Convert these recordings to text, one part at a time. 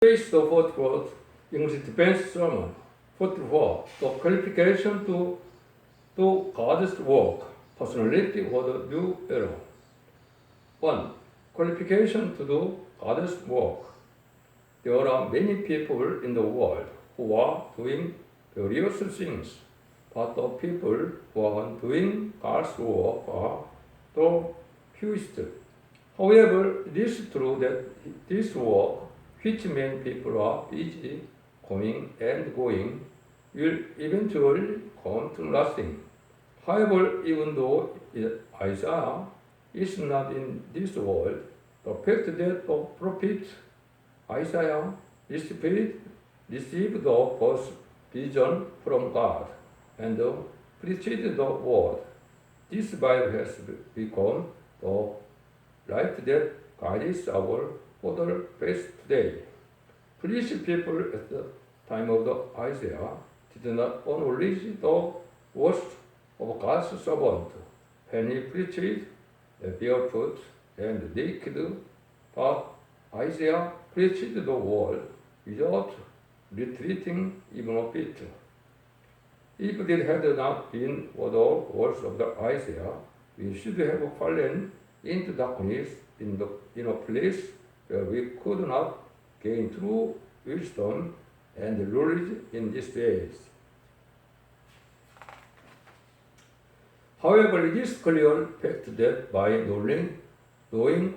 Face the fourth word, English defense sermon. 44. The qualification to do God's work. Personality was a new era. 1. Qualification to do God's work. There are many people in the world who are doing various things, but the people who are doing God's work are the fewest. However, it is true that this work, which many people are busy coming and going, will eventually come to nothing. However, even though Isaiah is not in this world, the fact that the prophet Isaiah received the first vision from God and preached the word. This Bible has become the light that guides our further faith today. Foolish people at the time of the Isaiah did not acknowledge the worst of God's servant when he preached barefoot and naked, but Isaiah preached the word without retreating even a bit. If it had not been for the words of the Isaiah, we should have fallen into darkness in a place where we could not gain true wisdom and knowledge in these days. However, it is clear fact that by knowing the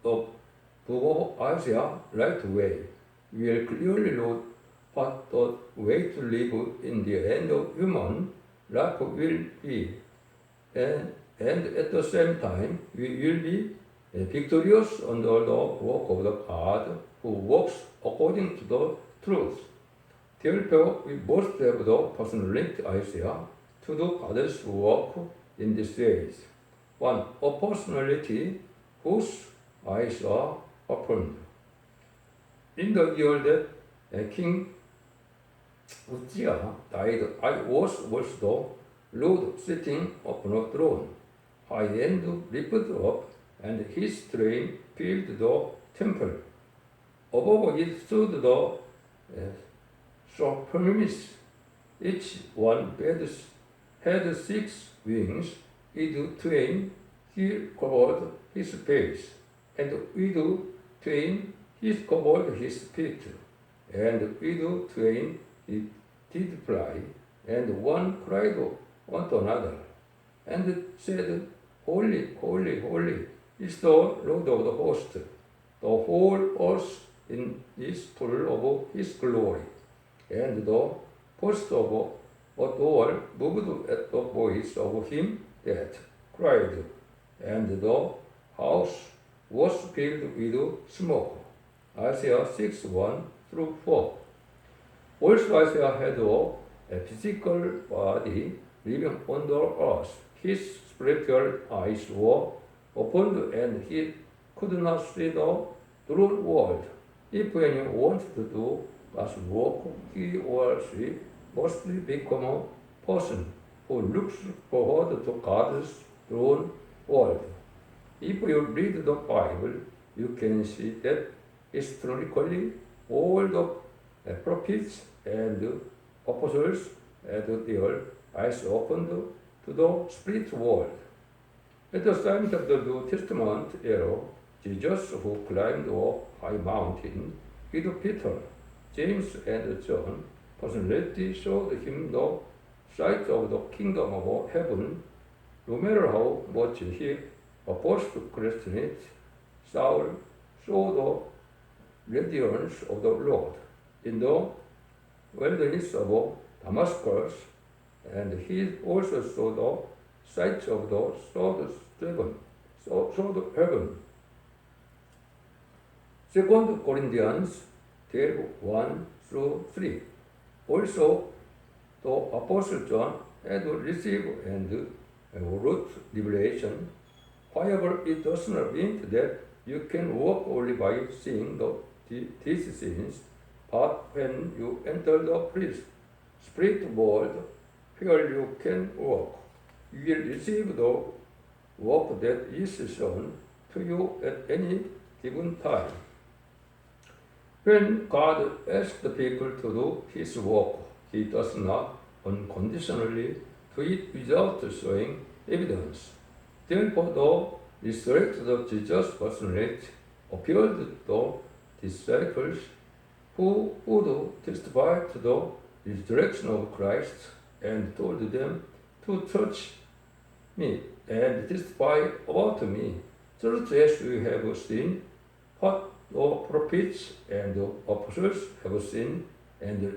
book of Isaiah right away, we will clearly know what the way to live in the end of human life will be, and at the same time, we will be victorious under the work of the God who works according to the truth. Therefore, we must have the personality Isaiah to do God's work in these days. 1. A personality whose eyes are opened. In the year that King Uzziah died, I was the Lord sitting upon a throne, high and lifted up, and his train filled the temple. Above it stood the seraphims. Each one had 6 wings. With twain he covered his face, and with twain he covered his feet, and with twain he did fly. And one cried unto another, and said, Holy, holy, holy is the Lord of the hosts. The whole earth is full of his glory. And the post of a door moved at the voice of him that cried, and the house was filled with smoke. Isaiah 6:1-4. Also Isaiah had a physical body living on the earth. His spiritual eyes were opened and he could not see the true world. If anyone wants to do God's work, he or she must become a person who looks forward to God's true world. If you read the Bible, you can see that historically all the prophets and apostles had their eyes opened to the spirit world. At the time of the New Testament era, Jesus, who climbed a high mountain with Peter, James, and John, personally showed him the sight of the kingdom of heaven. No matter how much he opposed to Christianity, Saul saw the radiance of the Lord in the wilderness of Damascus, and he also saw the sight of the sword heaven. 2 Corinthians 12:1-3. Also, the Apostle John had received and wrote revelation. However, it does not mean that you can walk only by seeing these things, but when you enter the spirit world where you can walk, you will receive the work that is shown to you at any given time. When God asks the people to do His work, He does not unconditionally do it without showing evidence. Therefore, though resurrected of Jesus' personality appeared to the disciples who would testify to the resurrection of Christ and told them to touch me and testify about me, just as we have seen what the prophets and the apostles have seen and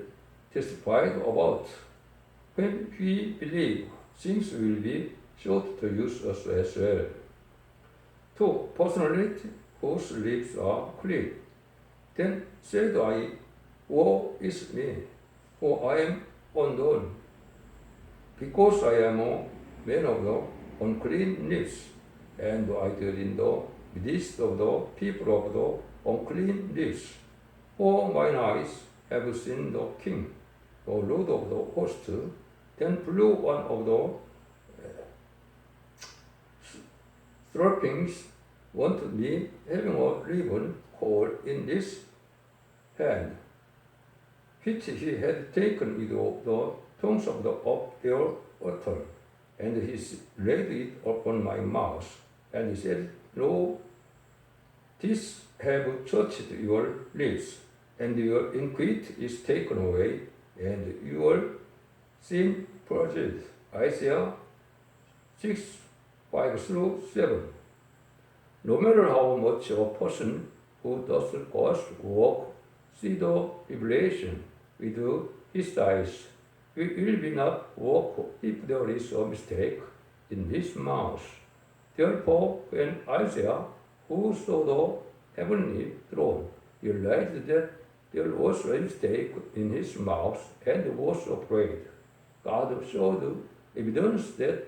testified about. When we believe, things will be sure to use us as well. 2. Personality whose lips are clean. Then said I, woe is me, for I am undone, because I am a man of the unclean lips, and I dwell in the midst of the people of the unclean lips. For mine eyes have seen the King, the Lord of the hosts. Then blew one of the trappings wanted me, having a ribbon cord in his hand, which he had taken with the tongues of the air water, and he laid it upon my mouth, and he said, Lo, this have touched your lips, and your iniquity is taken away, and your sin purged. Isaiah 6:5-7. No matter how much a person who does God's work see the revelation with his eyes, we will not walk if there is a mistake in his mouth. Therefore, when Isaiah, who saw the heavenly throne, realized that there was a mistake in his mouth and was afraid, God showed evidence that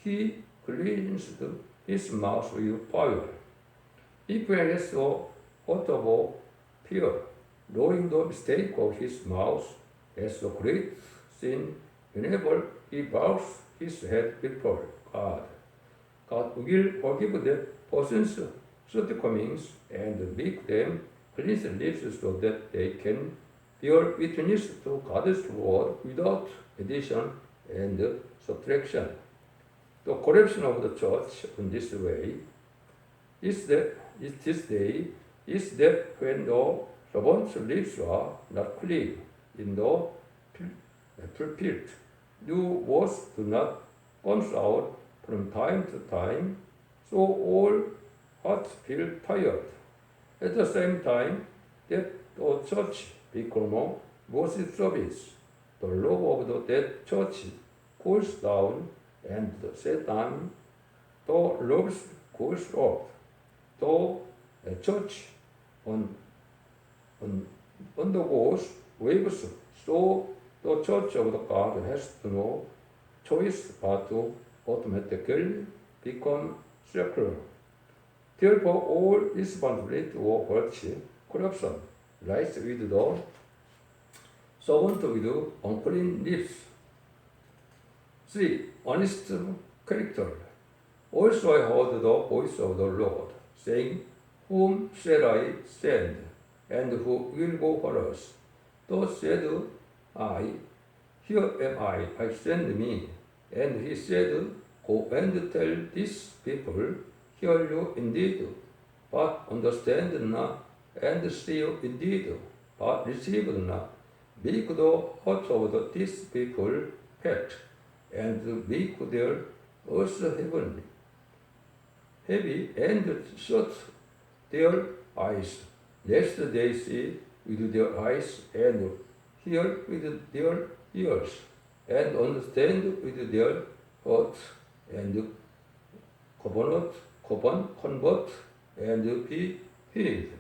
he cleansed his mouth with fire. If he has a heart of fear, knowing the mistake of his mouth as a great sin, whenever he bows his head before God, God will forgive that person's shortcomings and make them clean lips so that they can bear witness to God's word without addition and subtraction. The corruption of the church in this way is that when the servant's lips are not clean in the pulpit, new words do not come out from time to time, so all hearts feel tired. At the same time that the church becomes a worship service, the law of that church cools down, and Satan, the loves cools up. The church undergoes waves, so the church of the God has no choice but to automatically become secular. Therefore, all responsibility or virtue, corruption, lies with the servant with unclean lips. 3. Honest character. Also I heard the voice of the Lord, saying, Whom shall I send, and who will go for us? Thus said I, Here am I send me. And he said, Go and tell these people, Hear you indeed, but understand not, and see you indeed, but receive not. Make the heart of these people fat, and make their earth heavy, and shut their eyes, lest they see with their eyes, and hear with their ears, and understand with their heart, and convert, and be healed.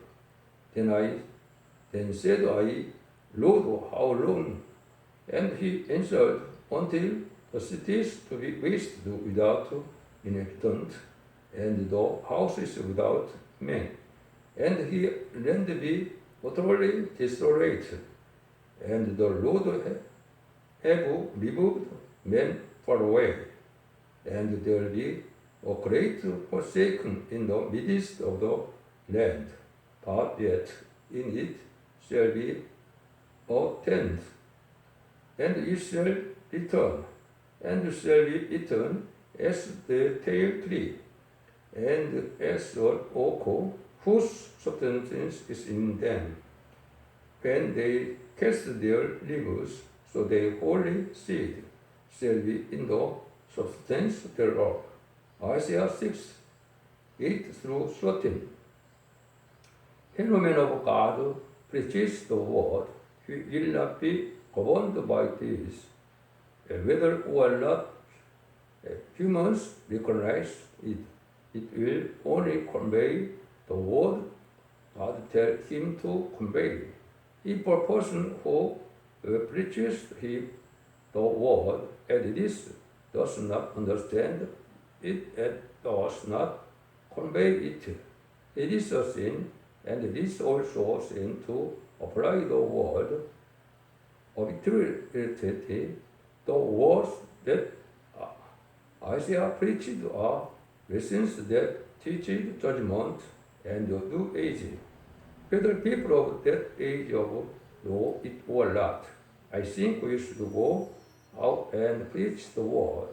Then said I, Lord, how long? And he answered, Until the cities to be wasted without inhabitant, and the houses without men, and he land be utterly desolate, and the Lord have removed men far away, and there will be a great forsaken in the midst of the land, but yet in it shall be a tent, and it shall return, and shall be eaten as the tail tree, and as an oak whose substance is in them. When they cast their leaves, so their holy seed shall be in the substance thereof. Isaiah 6, 8 through 13. When a man of God preaches the word, he will not be governed by this. Whether or not humans recognize it, it will only convey the word God tells him to convey. If a person who preaches him the word and this does not understand it and does not convey it, it is a sin, and it is also a sin to apply the word arbitrarily. The words that Isaiah preached are lessons that teach judgment and new age. Whether people of that age of know it or not, I think we should go out and preach the word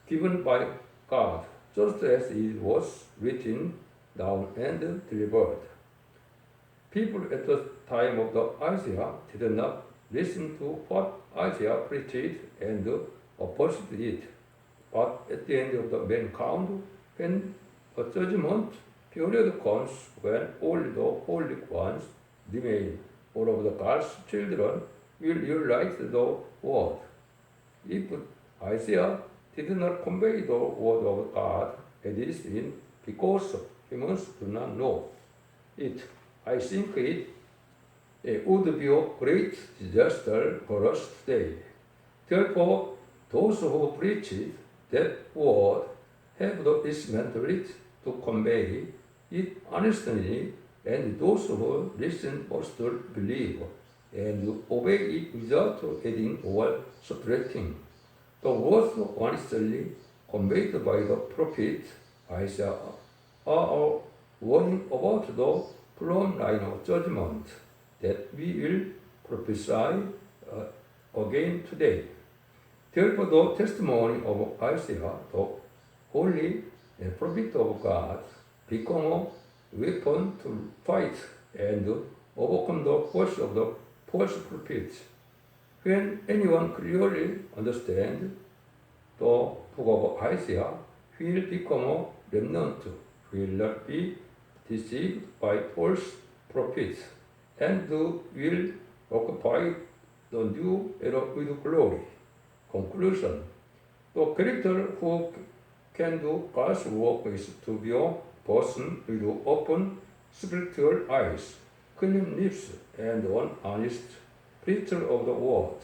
given by God, just as it was written down and delivered. People at the time of the Isaiah did not listen to what Isaiah preached and opposed it. But at the end of the man count, when a judgment period comes, when only the holy ones remain, all of the God's children will realize the word. If Isaiah did not convey the word of God, it is in because humans do not know it. I think it would be a great disaster for us today. Therefore, those who preach that word have the responsibility to convey it honestly, and those who listen must believe and obey it without adding or subtracting. The words honestly conveyed by the prophet Isaiah are a warning about the plumb line of judgment that we will prophesy again today. Therefore, the testimony of Isaiah, the holy prophet of God, become a weapon to fight and overcome the force of the false prophets. When anyone clearly understands the book of Isaiah, he will become a remnant, will not be deceived by false prophets, and will occupy the new era with glory. Conclusion: the character who can do God's work is to be a person with open spiritual eyes, clean lips, and an honest preacher of the word.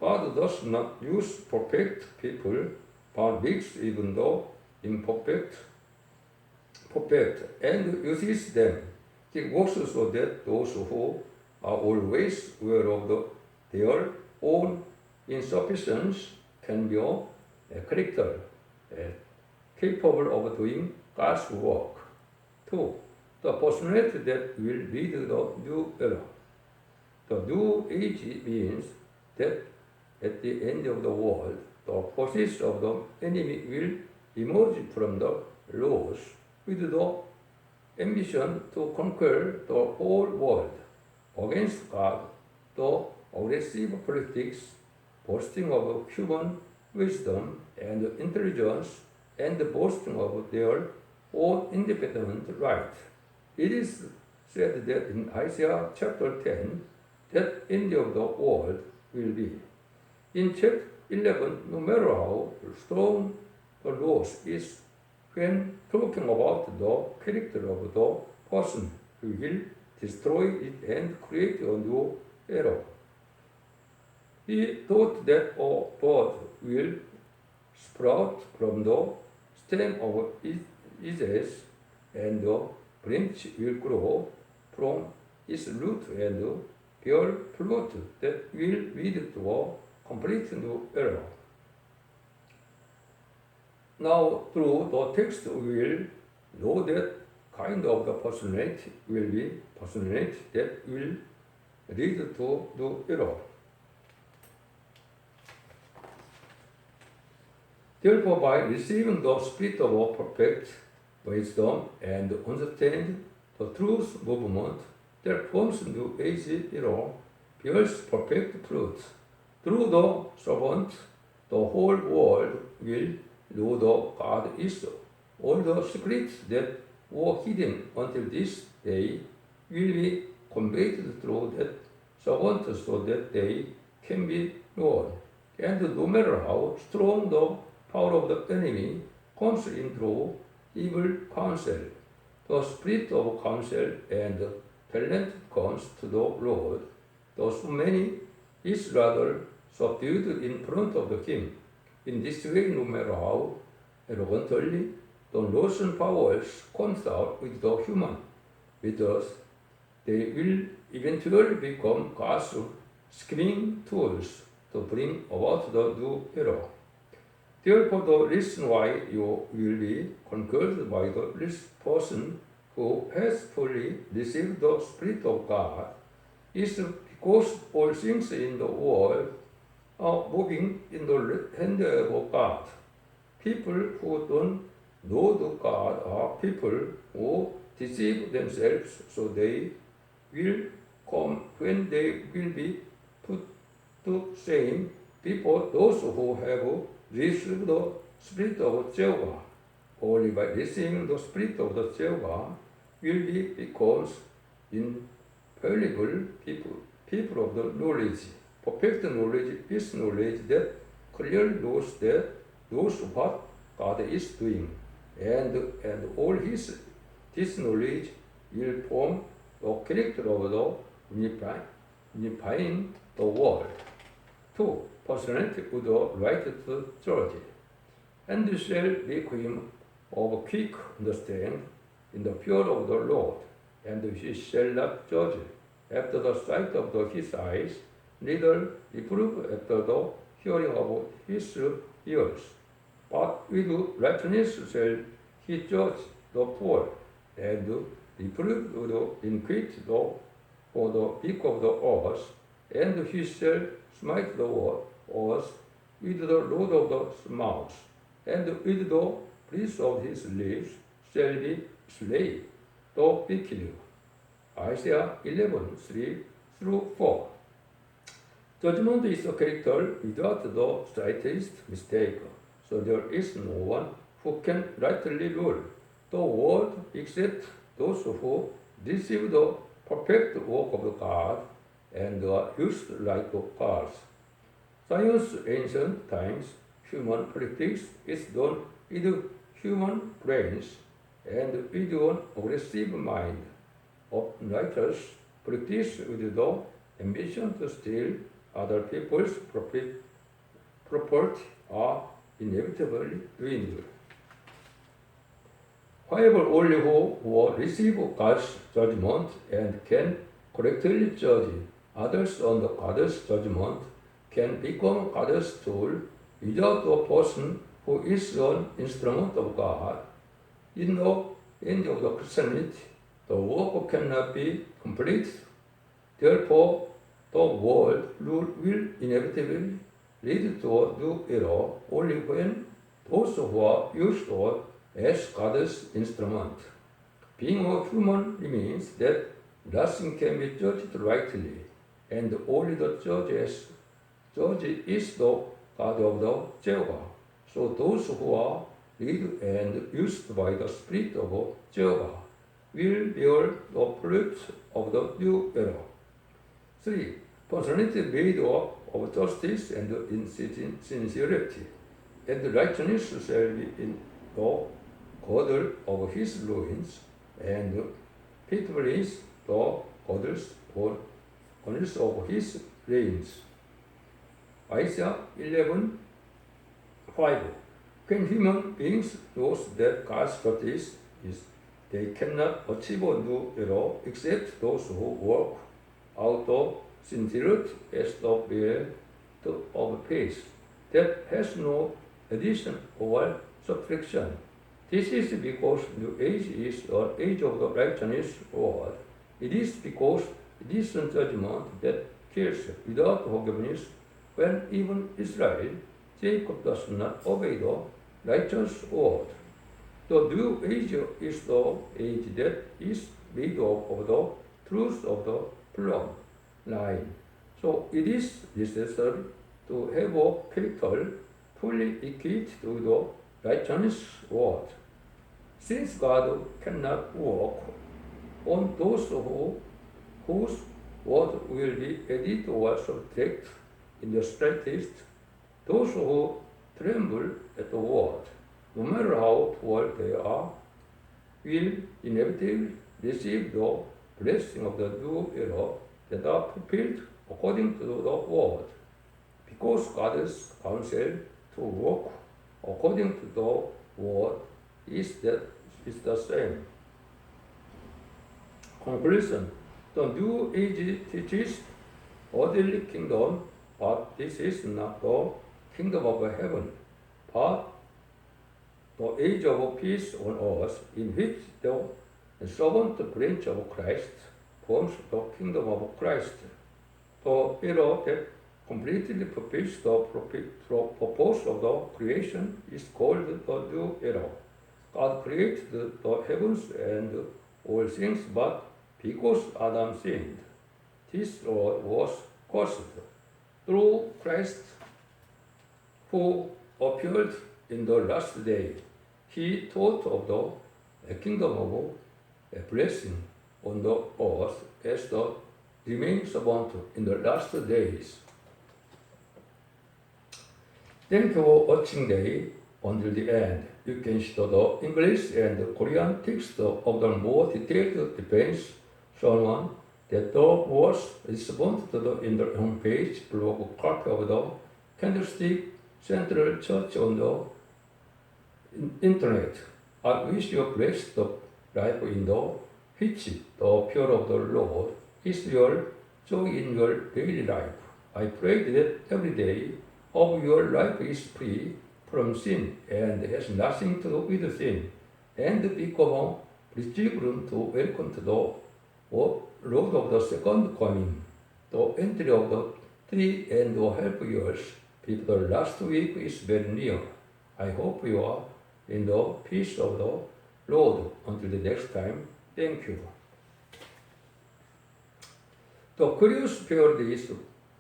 God does not use perfect people, but makes even though imperfect, perfect, and uses them. He works so that those who are always aware of their own insufficiency can be a character capable of doing God's work. 2. The personality that will lead the new era. The new age means that at the end of the world, the forces of the enemy will emerge from the laws with the ambition to conquer the whole world. Against God, the aggressive politics, boasting of human wisdom and intelligence, and boasting of their own independent right. It is said that in Isaiah chapter 10, that end of the world will be. In chapter 11, no matter how strong the laws is, when talking about the character of the person who will destroy it and create a new era. He thought that a bird will sprout from the stem of its and the branch will grow from its root and bear fruit that will lead to a complete new era. Now, through the text, we will know that kind of the personality will be personality that will lead to new error. Therefore, by receiving the spirit of perfect wisdom and understand the truth movement that forms new age error, bears perfect fruit. Through the servant, the whole world will know the God is. All the secrets that were hidden until this day will be conveyed through that servant so that they can be known. And no matter how strong the power of the enemy comes in through evil counsel, the spirit of counsel and talent comes to the Lord. Thus many is rather subdued in front of the king. In this way, no matter how arrogantly the lawson powers comes out with the human, with us, they will eventually become God's scheming tools to bring about the new error. Therefore, the reason why you will be conquered by the person who has fully received the Spirit of God is because all things in the world are moving in the hand of God. People who don't know the God are people who deceive themselves, so they will come when they will be put to shame before those who have received the Spirit of Jehovah. Only by receiving the Spirit of the Jehovah will be becomes infallible people of the knowledge. Perfect knowledge is knowledge that clearly knows what God is doing, and all this knowledge will form the character of the unifying the world. 2. Personality with the right to judge, and shall requiem of quick understanding in the fear of the Lord, and he shall not judge after the sight of his eyes, neither reprove after the hearing of his ears. But with righteousness shall he judge the poor, and reprove the inquisitive for the beak of the earth, and he shall smite the earth with the rod of the mouth, and with the breath of his lips shall be slay the wicked. Isaiah 11:3-4. Judgment is a character without the slightest mistake, so there is no one who can rightly rule the world except those who receive the perfect work of God and are used like cars. Science, ancient times, human politics is done with human brains and with an aggressive mind. Writers practice with the ambition to steal other people's property are inevitably ruined. However, only who receive God's judgment and can correctly judge others under God's judgment can become God's tool without a person who is an instrument of God. In the end of the Christianity, the work cannot be complete. Therefore, the world will inevitably lead to a new era only when those who are used as God's instrument. Being a human means that nothing can be judged rightly, and only the judge is the God of the Jehovah. So those who are led and used by the Spirit of Jehovah will bear the fruit of the new era. 3. Personality made up of justice and sincerity, and righteousness shall be in the girdle of his loins, and faithfulness the girdles of his reins. Isaiah 11:5. When human beings know that God's justice is, they cannot achieve a new era except those who work out the sincerity as the belt of faith that has no addition or subtraction. This is because New Age is the age of the righteousness world. It is because it is a judgment that kills without forgiveness when even Israel, Jacob does not obey the righteous word. The New Age is the age that is made up of the truth of the plumb line. So it is necessary to have a character fully equipped with the righteous word. Since God cannot work on those whose word will be added or subtracted in the slightest, those who tremble at the word, no matter how poor they are, will inevitably receive the blessing of the new era that are fulfilled according to the word, because God's counsel to work according to the word is the same. Conclusion: the New Age teaches orderly kingdom, but this is not the kingdom of heaven, but the age of peace on earth, in which the servant branch of Christ forms the kingdom of Christ. The era that completely fulfills the purpose of the creation is called the new era. God created the heavens and all things, but because Adam sinned, this world was cursed. Through Christ, who appeared in the last day, he taught of the kingdom of a blessing on the earth as the remaining servant in the last days. Thank you for watching day until the end. You can study the English and Korean text of the more detailed defense sermon that the was responded to in the homepage blog copy of the Candlestick Central Church on the internet. I wish you blessed life in the which the fear of the Lord is your joy in your daily life. I pray that every day of your life is free from sin and has nothing to do with sin, and become a recipient to welcome to the Lord of the second coming. The entry of the 3.5 years before the last week is very near. I hope you are in the peace of the Lord until the next time. Thank you. The curious period is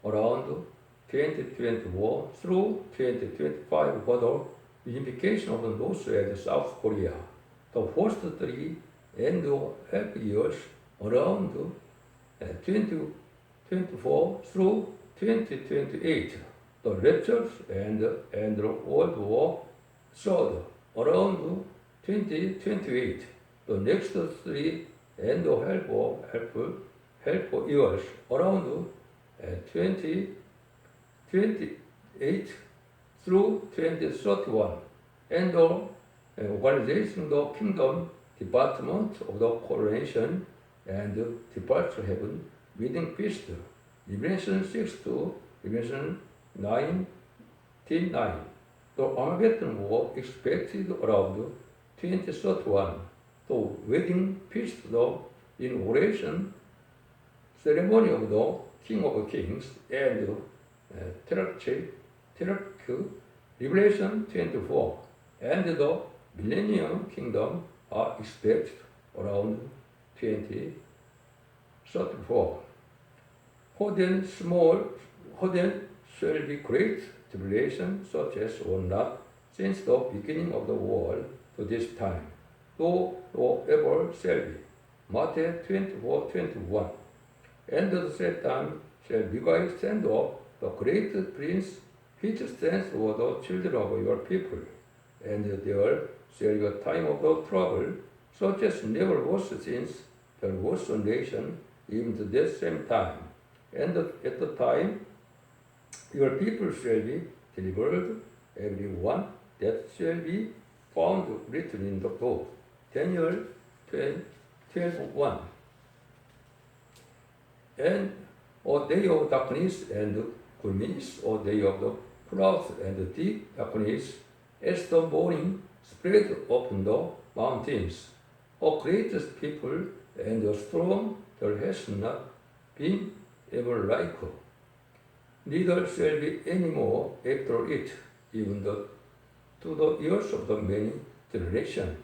around 2021 through 2025 for the unification of the North and South Korea. The first 3.5 years around 2024 through 2028. The raptures and the World War III around 2028. The next 3.5 years around 2028 through 2031, and the organization the Kingdom Department of the Coronation and Departure Heaven Wedding Feast, Revelation 6 to Revelation 9. The Armageddon War expected around 2031. The wedding feast, the inauguration ceremony of the King of Kings and Revelation 24, and the Millennium Kingdom are expected around 2034. Then shall be great tribulation, such as was not since the beginning of the world to this time, though ever shall be. Matthew 24:21. And the Satan shall Miguel stand up, the great prince, which stands over the children of your people. And there shall be a time of the trouble, such as never was since there was a nation, even to this same time. And at the time, your people shall be delivered, every one that shall be found written in the book. Daniel 12:1. And a day of darkness and gloominess, a day of the clouds and deep darkness, as the morning spread upon the mountains. A great people and a strong there has not been ever like her. Neither shall be any more after it, even to the years of the many generations.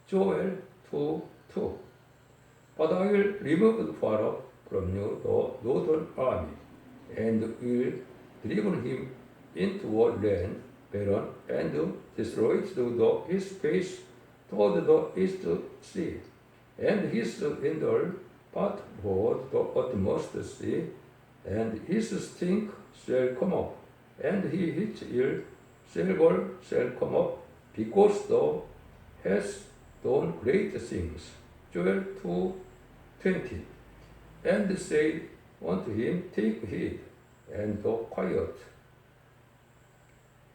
Joel 2:2. But I will remove far off from you the northern army, and will deliver him into a land barren, and destroy it to his face toward the east sea, and his hinder part toward the utmost sea, and his stink shall come up, and his ill silver shall come up, because thou hast done great things. Joel 2:20. And say unto him, Take heed, and be quiet.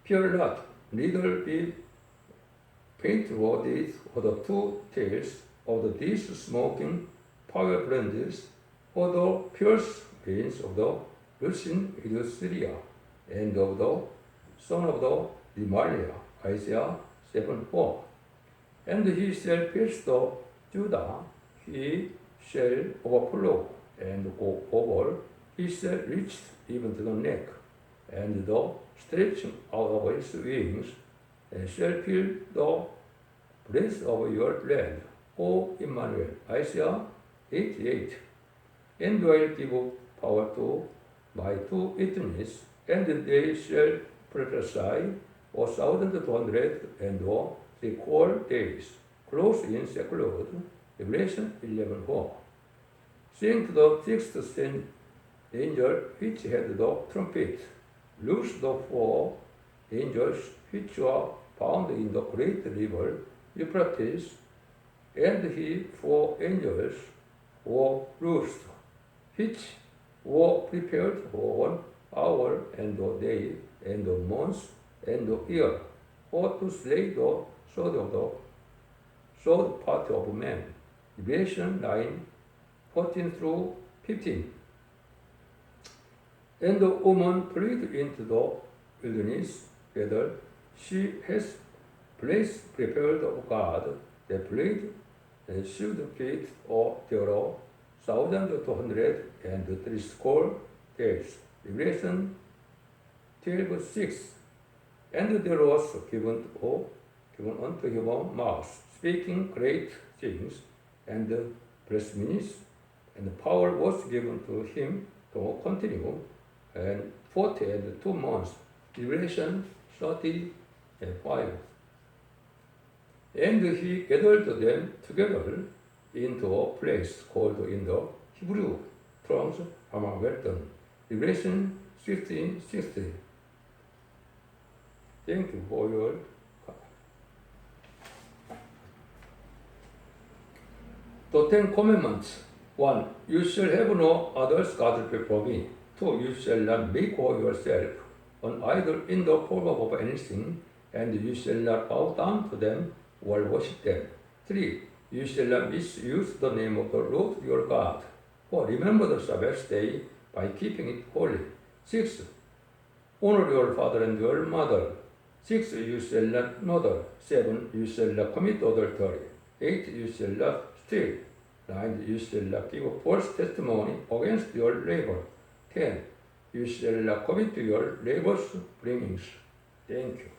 Fear not, neither be faint-hearted for the two tails of these smoking firebrands, for the fierce winds of the Russian with Syria, and of the son of the Remaliah. Isaiah 7:4. And he shall pierce the Judah, he shall overflow and go over, he shall reach even to the neck, and the stretching out of his wings, and shall fill the breadth of your land, O Emmanuel. Isaiah 88. And I will give power to my two witnesses, and they shall prophesy 1,204 days, clothed in sackcloth. Revelation 11:4. Sing to the sixth angel which had the trumpet, loose the four angels which were found in the great river Euphrates, and he 4 angels were loosed, which were prepared for 1 hour and a day and a month and a year, or to slay the third part of man. Revelation 9:14-15. And the woman fled into the wilderness, whither she has place prepared of God, that fled and shewed feet thereof 1,230 days. Revelation 12:6. And there was given unto him a mouth, speaking great things, and blasphemies, and power was given to him to continue, and 42 months. Revelation 30:5. And he gathered them together into a place called in the Hebrew tongues Armageddon. Revelation 15:60. Thank you for your The Ten Commandments. 1. You shall have no others gods before me. 2. You shall not make for yourself an idol in the form of anything, and you shall not bow down to them or worship them. 3. You shall not misuse the name of the Lord your God. 4. Remember the Sabbath day by keeping it holy. 6. Honor your father and your mother. 6. You shall not murder. 7. You shall not commit adultery. 8. You shall not steal. 9. You shall not give false testimony against your neighbor. 10. You shall not commit your neighbor's bringings. Thank you.